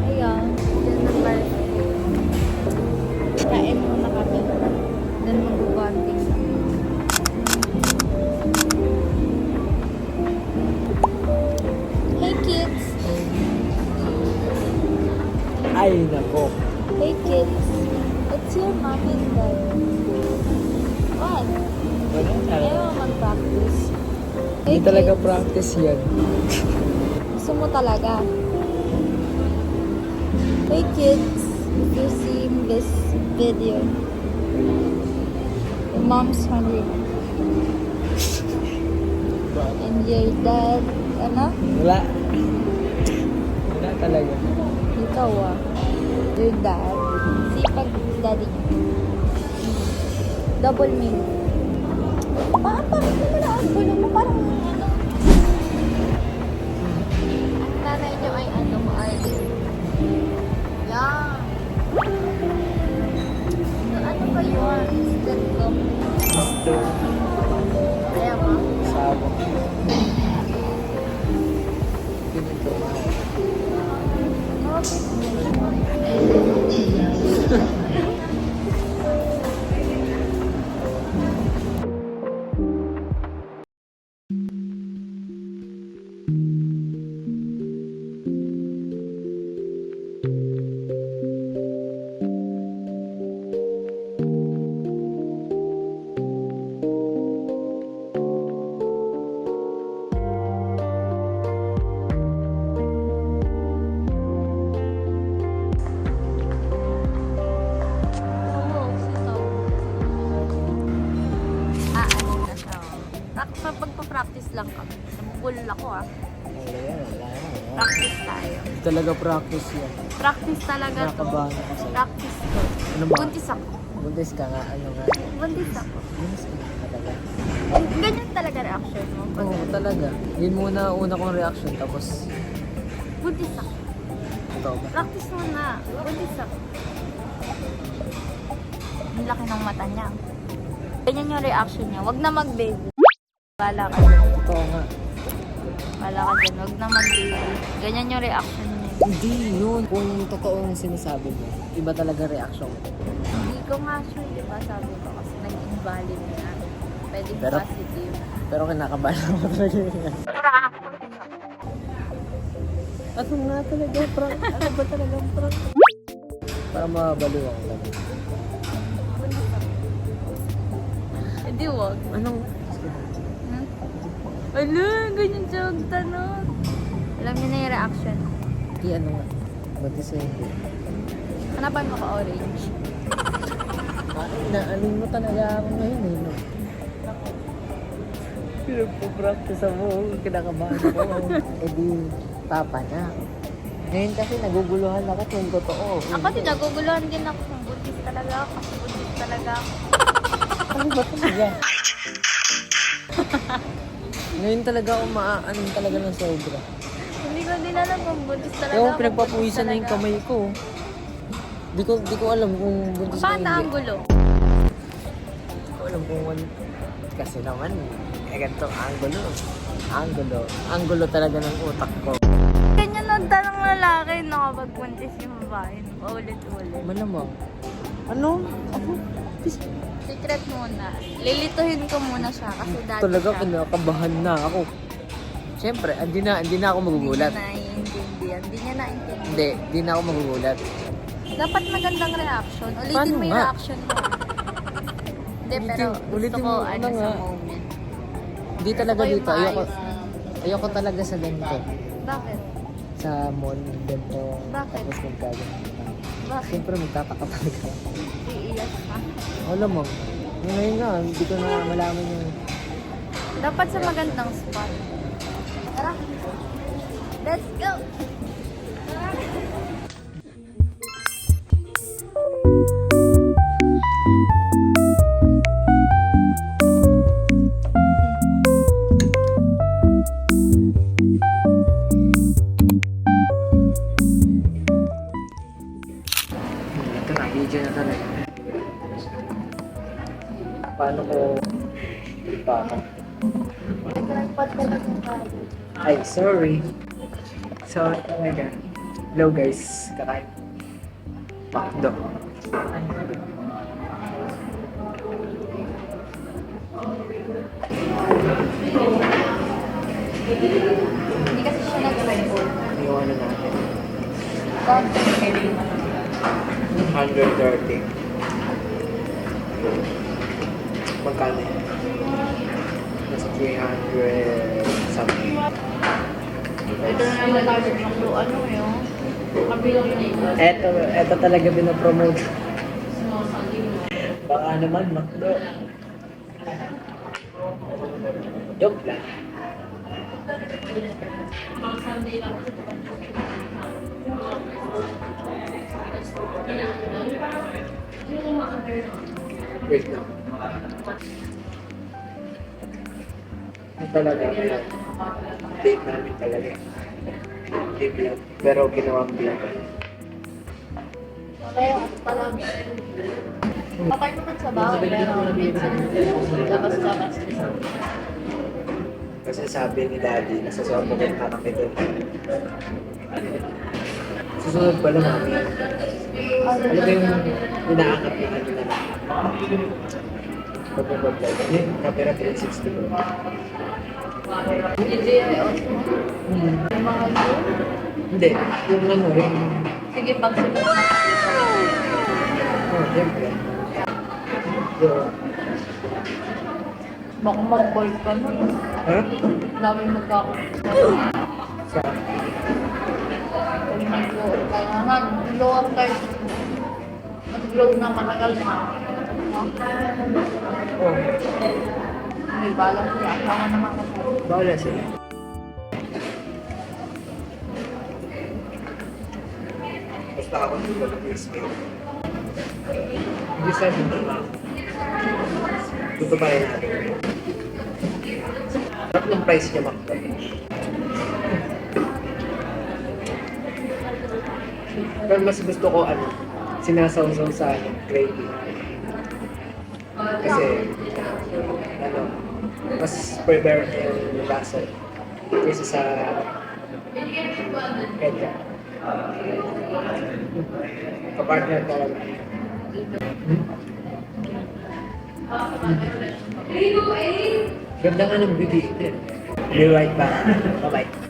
Ayan, dyan ang birthday. Kain muna kami. Then mag-bonding na. Hey kids! Ay, nako. Hey kids! It's your mommy and dad. What? Ayaw mag-practice. Hey Hindi talaga kids. practice yan. Gusto mo talaga? Hey kids, if you see this video, your mom's hungry. And your dad, ano? Wala. Wala talaga. Ikaw your dad, sipag daddy. Double meal. Bakit mo na ang gulo mo? Parang ano? Ang nanay niyo ay ano mo ay yan. Ano ba yun? Instead ko. Gusto. Ayaw mo? Sabong. Pinito. Pagpa-practice lang kami. Namugul ako Wala yan. Wala yan. Practice tayo. Hindi talaga practice yan. Practice talaga to. Nakabahan ako sa'yo. Practice to. Ano ba? Buntis ako. Buntis ka nga. Ano nga? Buntis ako. Buntis ka nga talaga. Ganyan talaga reaction mo. Pag Oo, talaga. Yun muna una kong reaction. Tapos, buntis ako. totoo ba? Practice mo na. Buntis ako. Ang laki ng mata niya. Ganyan yung reaction niya. Wag na mag-baby. Bala ka dyan. Totoo nga. Bala ka dyan. Wag na mag-baby. Ganyan yung reaction niya. Hindi yun. Kung totoo yung sinasabi mo, iba talaga reaction mo. Hindi ko nga sure, di ba? Sabi ko kasi nag-invalid na. Pwedeng Pero- positive. Pero kinakabahan ako talaga yan. Pero ako, Ano nga talaga, prank? Ano ba talaga prank? Para mabaliw ako talaga. hindi wag. Anong? Hmm? Ala, ganyan siya magtanong. Alam niyo na yung reaction. Di ano nga. Ba't isa hindi? Hanapan mo ka orange. Inaanin mo talaga ako ngayon eh. No? Pinagpo-practice ako. Kinakabahan ako. Eh di, papa na. Ngayon kasi naguguluhan ako kung totoo. Ako din, naguguluhan din ako kung buntis talaga ako. Kasi buntis talaga ako. Ano ba talaga? Ngayon talaga ako maaanin talaga ng sobra. Hindi ko din alam kung buntis talaga Ewan, ako. pinagpapuwisan na yung kamay ko. Di ko alam kung buntis Paano na ang gulo? Di ko alam kung kasi naman, ganito angulo talaga ng utak ko. Ganyan ang tanong lalaki na kapag buntis yung babae. Ulit-ulit. Malamang. Ano? Ako? Secret muna. Lilituhin ko muna siya kasi dati Talaga siya. kinakabahan na ako. Siyempre, hindi na ako magugulat. Hindi niya naiintindihan. Hindi niya naiintindihan. Hindi na ako magugulat. Dapat magandang reaction. Ulitin Paano mo yung nga? reaction mo. Hindi, pero gusto ulitin ko mo, ano ano sa nga? moment. Hindi talaga Gusto ko yung dito. maayos na- Ayoko talaga sa ganito. Bakit? Sa mall, ganito. Bakit? Tapos magkaganito. Bakit? Siyempre, magtataka talaga. Iiyak ka. Wala mo. Ngayon nga, hindi ko na malaman yung... Dapat sa magandang spot. Tara. Let's go! Ito na, video na talaga. Paano ko ipakan? Nagpad ka lang ng kain. Ay, sorry. Sorry talaga. Hello guys, kakain. Makdo. Hindi kasi siya nag-record. Yung ano natin. Content kailangan. 130. Magkano yun? Nasa 300 something. Ito na naman tayo ng ano yun. Kabilang yun. Eto talaga binapromote. Baka naman, Makdo. Joke lang. Wait lang. Ito talaga. Date namin talaga. Date vlog. Pero ginawang vlog. Kaya palang patay naman sa bahay pero minsan labas-labas. Kasi sabi ni Daddy, nasasabukin na kami doon. Susunod pala mami. Ano ba yung inaakap na ano na lang? Pagbablog. Yun, camera 360 ko. DJI also. Yung mga yun. Hindi, yung ano rin. Sige, pagsunod na. Oh, siyempre. Yung, Baka mag-ball ka na. ha? Dami magkakaroon. Sa, Kung mag-lower ka nga. Lower kayo. Mag-glow na matagal na. oh, May balang siya. Tama naman ako. bawala sila. Basta ako nung mag-crispy. Hindi sabi na gusto pa rin natin. Sarap ng price niya, Makdo. Pero mas gusto ko ano, sinasawsaw sa ano, gravy. Kasi, ano, mas prepare yung lasa kaysa sa ketchup. Kapartner talaga. Ganda nga ng beauty. Be right back. Bye-bye.